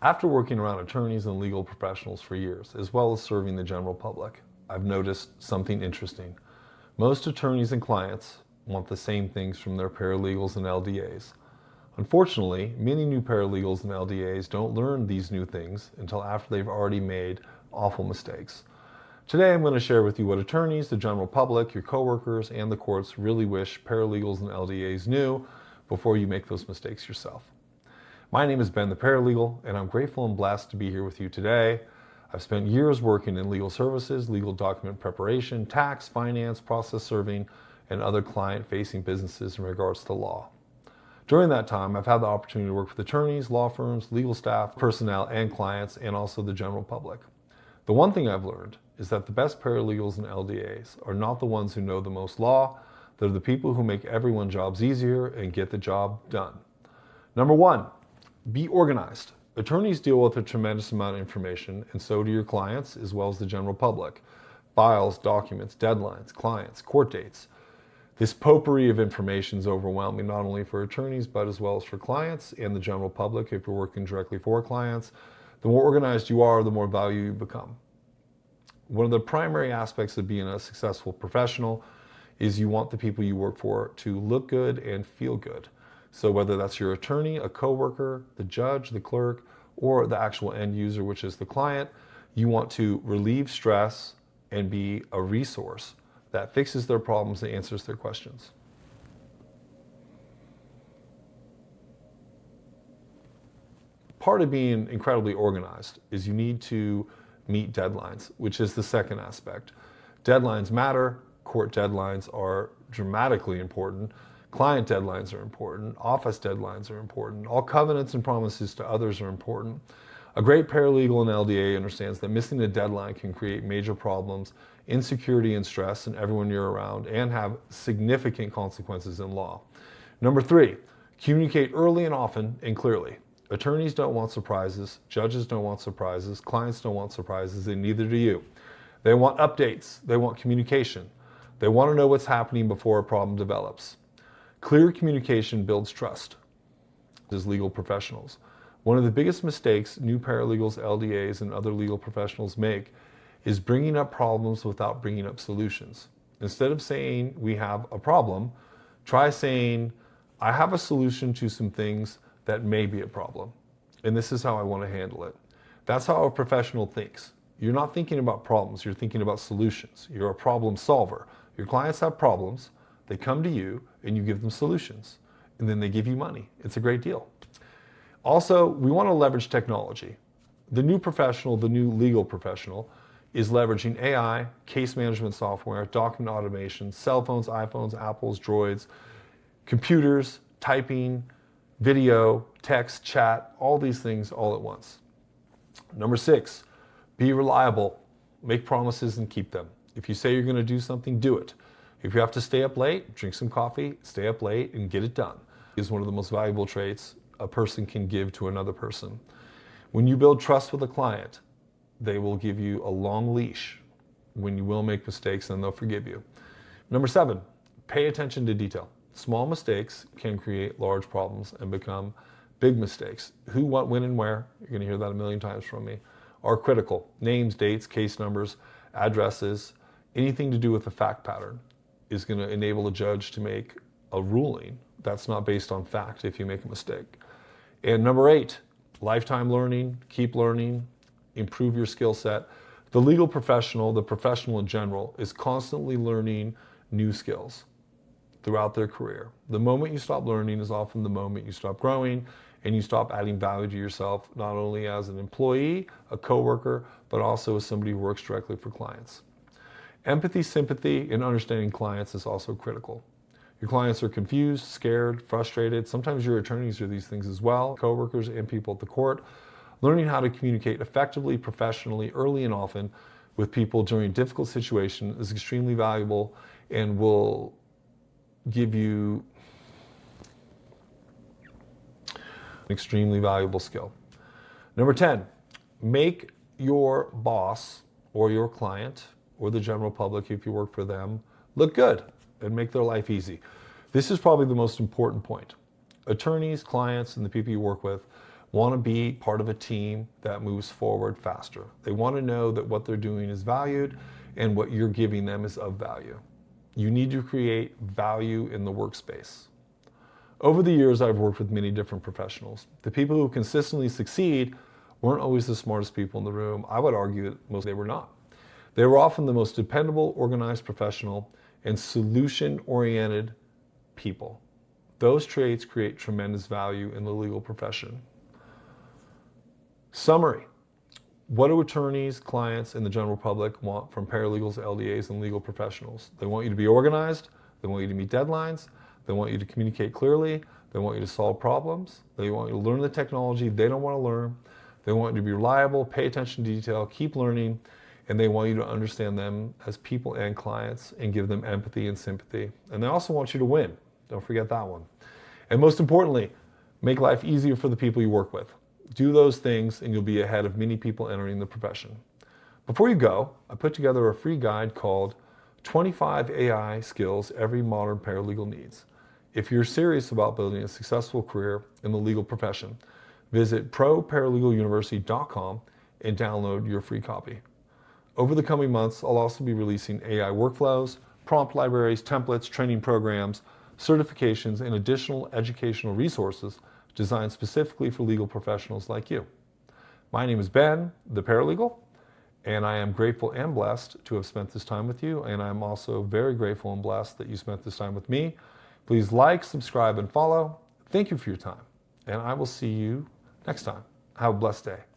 After working around attorneys and legal professionals for years, as well as serving the general public, I've noticed something interesting. Most attorneys and clients want the same things from their paralegals and LDAs. Unfortunately, many new paralegals and LDAs don't learn these new things until after they've already made awful mistakes. Today I'm going to share with you what attorneys, the general public, your coworkers, and the courts really wish paralegals and LDAs knew before you make those mistakes yourself. My name is Ben the Paralegal, and I'm grateful and blessed to be here with you today. I've spent years working in legal services, legal document preparation, tax, finance, process serving, and other client-facing businesses in regards to law. During that time, I've had the opportunity to work with attorneys, law firms, legal staff, personnel, and clients, and also the general public. The one thing I've learned is that the best paralegals and LDAs are not the ones who know the most law. They're the people who make everyone's jobs easier and get the job done. Number one, be organized. Attorneys deal with a tremendous amount of information, and so do your clients as well as the general public. Files, documents, deadlines, clients, court dates. This potpourri of information is overwhelming not only for attorneys but as well as for clients and the general public if you're working directly for clients. The more organized you are, the more value you become. One of the primary aspects of being a successful professional is you want the people you work for to look good and feel good. So whether that's your attorney, a coworker, the judge, the clerk, or the actual end user, which is the client, you want to relieve stress and be a resource that fixes their problems and answers their questions. Part of being incredibly organized is you need to meet deadlines, which is the second aspect. Deadlines matter. Court deadlines are dramatically important. Client deadlines are important. Office deadlines are important. All covenants and promises to others are important. A great paralegal and LDA understands that missing a deadline can create major problems, insecurity and stress in everyone you're around, and have significant consequences in law. Number three, communicate early and often and clearly. Attorneys don't want surprises. Judges don't want surprises. Clients don't want surprises, and neither do you. They want updates. They want communication. They want to know what's happening before a problem develops. Clear communication builds trust as legal professionals. One of the biggest mistakes new paralegals, LDAs, and other legal professionals make is bringing up problems without bringing up solutions. Instead of saying we have a problem, try saying I have a solution to some things that may be a problem, and this is how I want to handle it. That's how a professional thinks. You're not thinking about problems, you're thinking about solutions. You're a problem solver. Your clients have problems, they come to you, and you give them solutions, and then they give you money. It's a great deal. Also, we want to leverage technology. The new professional, the new legal professional, is leveraging AI, case management software, document automation, cell phones, iPhones, Apples, Droids, computers, typing, video, text, chat, all these things all at once. Number six, be reliable. Make promises and keep them. If you say you're going to do something, do it. If you have to stay up late, drink some coffee, stay up late, and get it done. It's one of the most valuable traits a person can give to another person. When you build trust with a client, they will give you a long leash. When you will make mistakes, then they'll forgive you. Number seven, pay attention to detail. Small mistakes can create large problems and become big mistakes. Who, what, when, and where, you're going to hear that a million times from me, are critical. Names, dates, case numbers, addresses, anything to do with the fact pattern is going to enable a judge to make a ruling that's not based on fact if you make a mistake. And number eight, lifetime learning, keep learning, improve your skill set. The legal professional, the professional in general, is constantly learning new skills throughout their career. The moment you stop learning is often the moment you stop growing and you stop adding value to yourself, not only as an employee, a coworker, but also as somebody who works directly for clients. Empathy, sympathy, and understanding clients is also critical. Your clients are confused, scared, frustrated. Sometimes your attorneys are these things as well, coworkers and people at the court. Learning how to communicate effectively, professionally, early and often with people during difficult situations is extremely valuable and will give you an extremely valuable skill. Number 10, make your boss or your client or the general public, if you work for them, look good and make their life easy. This is probably the most important point. Attorneys, clients, and the people you work with want to be part of a team that moves forward faster. They want to know that what they're doing is valued and what you're giving them is of value. You need to create value in the workspace. Over the years, I've worked with many different professionals. The people who consistently succeed weren't always the smartest people in the room. I would argue that most they were not. They were often the most dependable, organized professional, and solution-oriented people. Those traits create tremendous value in the legal profession. Summary. What do attorneys, clients, and the general public want from paralegals, LDAs, and legal professionals? They want you to be organized. They want you to meet deadlines. They want you to communicate clearly. They want you to solve problems. They want you to learn the technology they don't want to learn. They want you to be reliable, pay attention to detail, keep learning, and they want you to understand them as people and clients and give them empathy and sympathy. And they also want you to win. Don't forget that one. And most importantly, make life easier for the people you work with. Do those things and you'll be ahead of many people entering the profession. Before you go, I put together a free guide called 25 AI Skills Every Modern Paralegal Needs. If you're serious about building a successful career in the legal profession, visit ProParalegulUniversity.com and download your free copy. Over the coming months, I'll also be releasing AI workflows, prompt libraries, templates, training programs, certifications, and additional educational resources designed specifically for legal professionals like you. My name is Ben, the Paralegal, and I am grateful and blessed to have spent this time with you, and I'm also very grateful and blessed that you spent this time with me. Please like, subscribe, and follow. Thank you for your time, and I will see you next time. Have a blessed day.